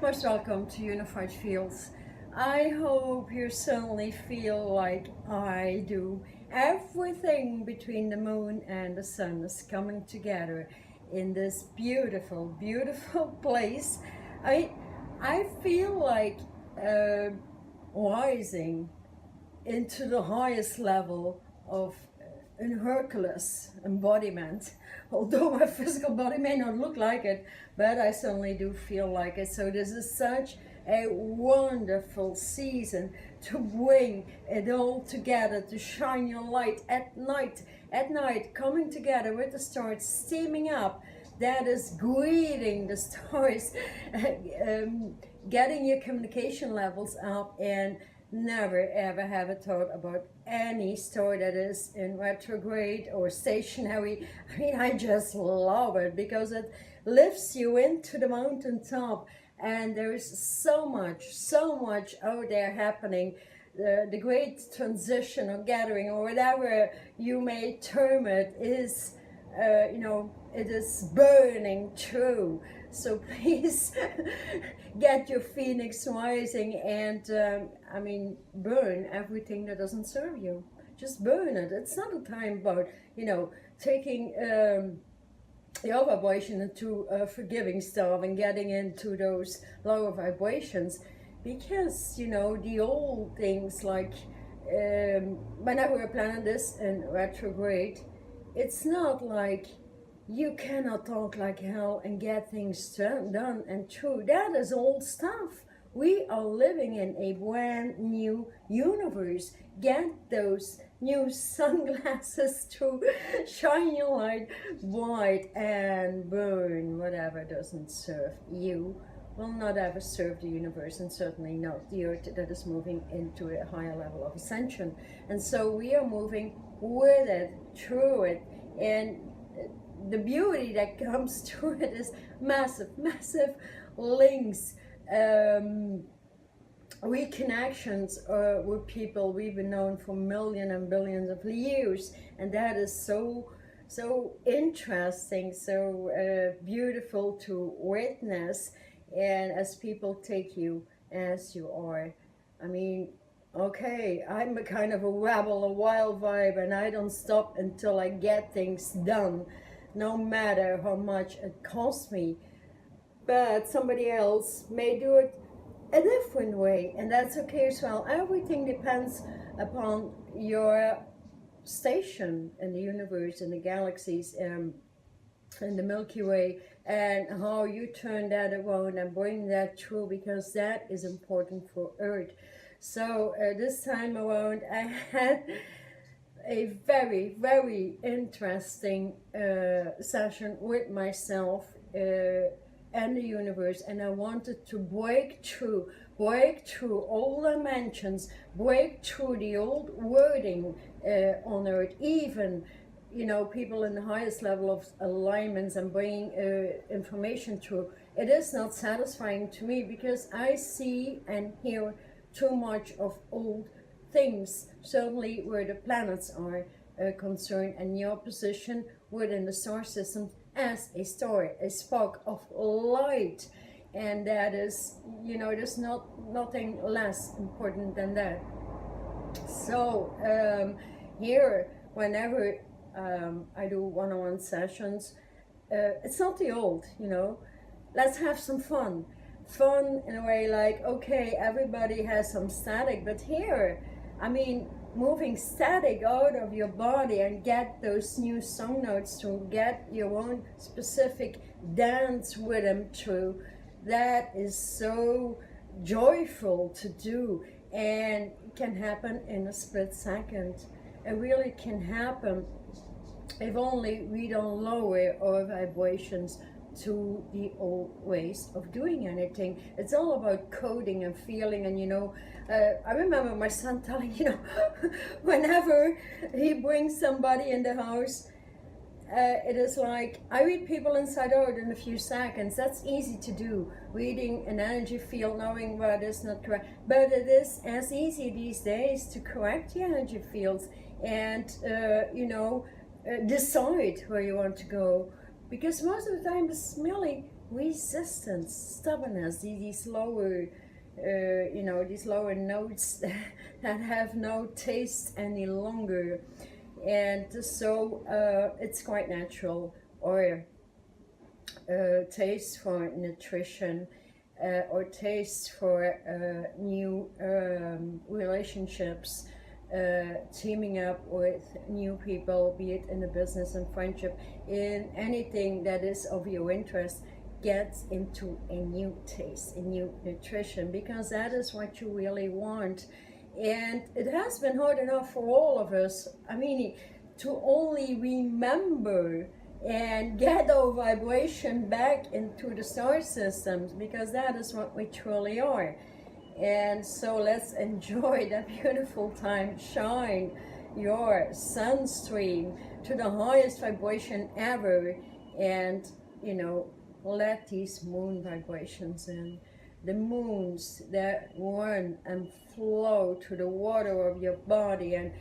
Most welcome to Unified Fields. I hope you suddenly feel like I do. Everything between the moon and the sun is coming together in this beautiful, beautiful place. I feel like rising into the highest level of an Hercules embodiment. Although my physical body may not look like it, but I certainly do feel like it. So this is such a wonderful season to bring it all together, to shine your light at night, coming together with the stars, steaming up. That is greeting the stars, getting your communication levels up, and never ever have a thought about any star that is in retrograde or stationary. I mean, I just love it because it lifts you into the mountaintop, and there's so much out there happening. The great transition or gathering or whatever you may term it is it is burning true. So please get your phoenix rising and burn everything that doesn't serve you. Just burn it. It's not a time about taking your vibration into forgiving stuff and getting into those lower vibrations, because the old things like whenever a planet is in retrograde, it's not like you cannot talk like hell and get things done and true. That is old stuff. We are living in a brand new universe. Get those new sunglasses to shine your light bright and burn whatever doesn't serve you. Will not ever serve the universe, and certainly not the earth that is moving into a higher level of ascension. And so we are moving with it, through it, and the beauty that comes through it is massive links, reconnections with people we've been known for millions and billions of years, and that is so interesting, so beautiful to witness. And as people take you as you are, I mean, okay, I'm a kind of a rebel, a wild vibe, and I don't stop until I get things done, no matter how much it costs me. But somebody else may do it a different way, and that's okay as well. Everything depends upon your station in the universe, in the galaxies, in the Milky Way, and how you turn that around and bring that through, because that is important for Earth. So this time around I had a very interesting session with myself and the universe, and I wanted to break through all dimensions, break through the old wording on Earth, even people in the highest level of alignments, and bringing information through. It is not satisfying to me because I see and hear too much of old things, certainly where the planets are concerned, and your position within the star system as a star, a spark of light, and that is, there's nothing less important than that. So here, whenever I do one-on-one sessions, it's not the old, let's have some fun in a way, like, okay, everybody has some static, but here, I mean, moving static out of your body and get those new song notes to get your own specific dance rhythm through, that is so joyful to do, and can happen in a split second. It really can happen if only we don't lower our vibrations to the old ways of doing anything. It's all about coding and feeling, and I remember my son telling, whenever he brings somebody in the house, it is like, I read people inside out in a few seconds. That's easy to do, reading an energy field, knowing what is not correct, but it is as easy these days to correct the energy fields and decide where you want to go, because most of the time it's merely resistance, stubbornness, these lower, these lower notes that have no taste any longer. And so it's quite natural, or taste for nutrition, or taste for new relationships, teaming up with new people, be it in a business and friendship, in anything that is of your interest, gets into a new taste, a new nutrition, because that is what you really want. And it has been hard enough for all of us, I mean, to only remember and get our vibration back into the star systems, because that is what we truly are. And so let's enjoy that beautiful time. Shine your sun stream to the highest vibration ever, and let these moon vibrations in, the moons that run and flow to the water of your body, and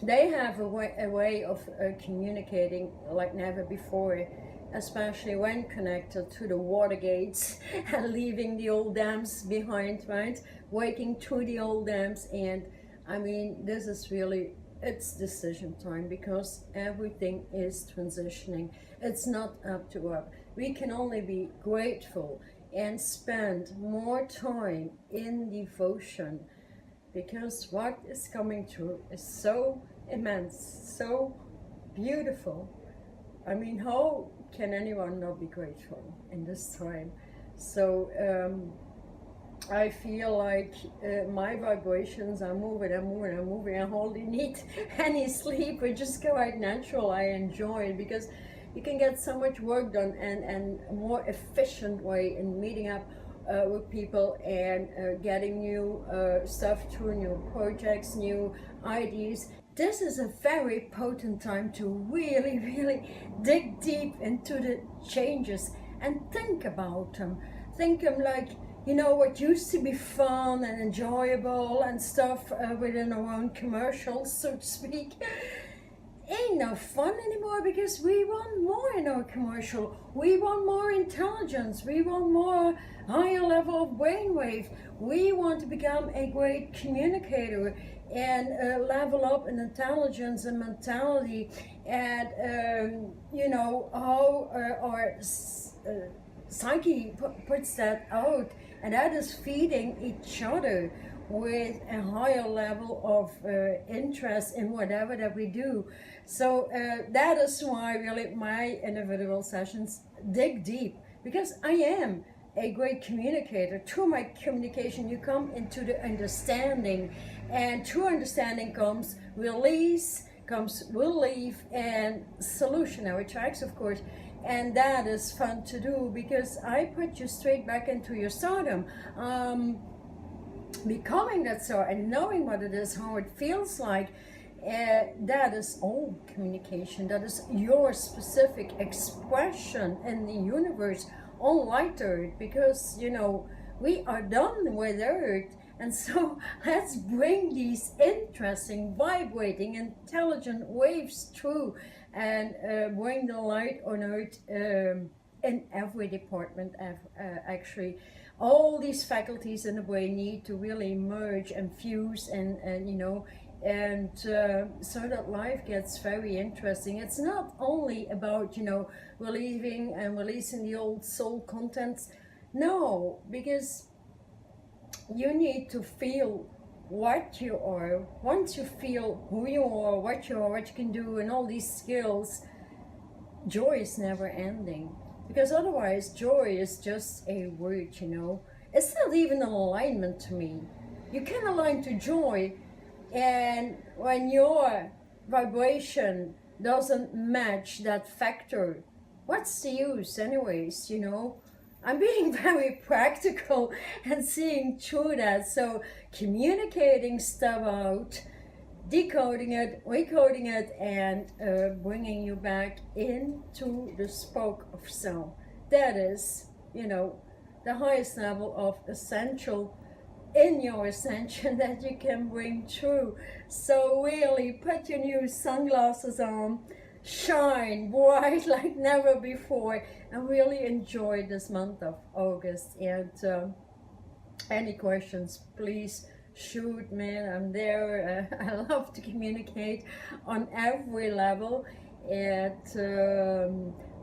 they have a way of communicating like never before, especially when connected to the water gates and leaving the old dams behind, right? Waking to the old dams. And I mean, this is really, it's decision time, because everything is transitioning. It's not up to us. We can only be grateful and spend more time in devotion, because what is coming through is so immense, so beautiful. I mean, how can anyone not be grateful in this time? So I feel like my vibrations are moving, I hardly need any sleep, which is quite natural. I enjoy it, because you can get so much work done, and a more efficient way in meeting up with people and getting new stuff through, new projects, new ideas. This is a very potent time to really, really dig deep into the changes and think about them. Think them like, what used to be fun and enjoyable and stuff within our own commercials, so to speak, ain't no fun anymore, because we want more in our commercial. We want more intelligence. We want more higher level of brainwave. We want to become a great communicator and level up in intelligence and mentality, and how our psyche puts that out, and that is feeding each other with a higher level of interest in whatever that we do. So that is why really my individual sessions dig deep, because I am a great communicator. Through my communication you come into the understanding, and through understanding comes release, comes relief, and solutionary tracks, of course. And that is fun to do, because I put you straight back into your stardom. Becoming that star and knowing what it is, how it feels like, that is all communication. That is your specific expression in the universe on light Earth, because we are done with Earth. And so let's bring these interesting, vibrating, intelligent waves through, and bring the light on Earth in every department. Actually, all these faculties in the brain need to really merge and fuse, and so that life gets very interesting. It's not only about relieving and releasing the old soul contents. No, because you need to feel what you are. Once you feel who you are, what you can do, and all these skills, joy is never ending. Because otherwise, joy is just a word, It's not even an alignment to me. You can align to joy, and when your vibration doesn't match that factor, what's the use anyways, I'm being very practical and seeing through that. So communicating stuff out, decoding it, recoding it, and bringing you back into the spoke of sound. That is, the highest level of essential in your ascension that you can bring through. So really put your new sunglasses on, shine bright like never before, and really enjoy this month of August. And any questions, please shoot me. I'm there. I love to communicate on every level, and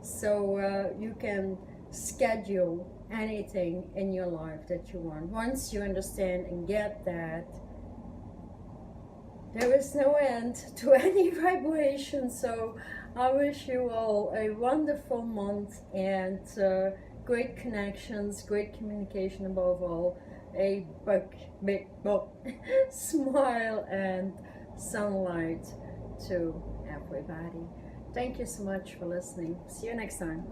so you can schedule anything in your life that you want. Once you understand and get that, there is no end to any vibration. So I wish you all a wonderful month, and great connections, great communication, above all, a big smile and sunlight to everybody. Thank you so much for listening. See you next time.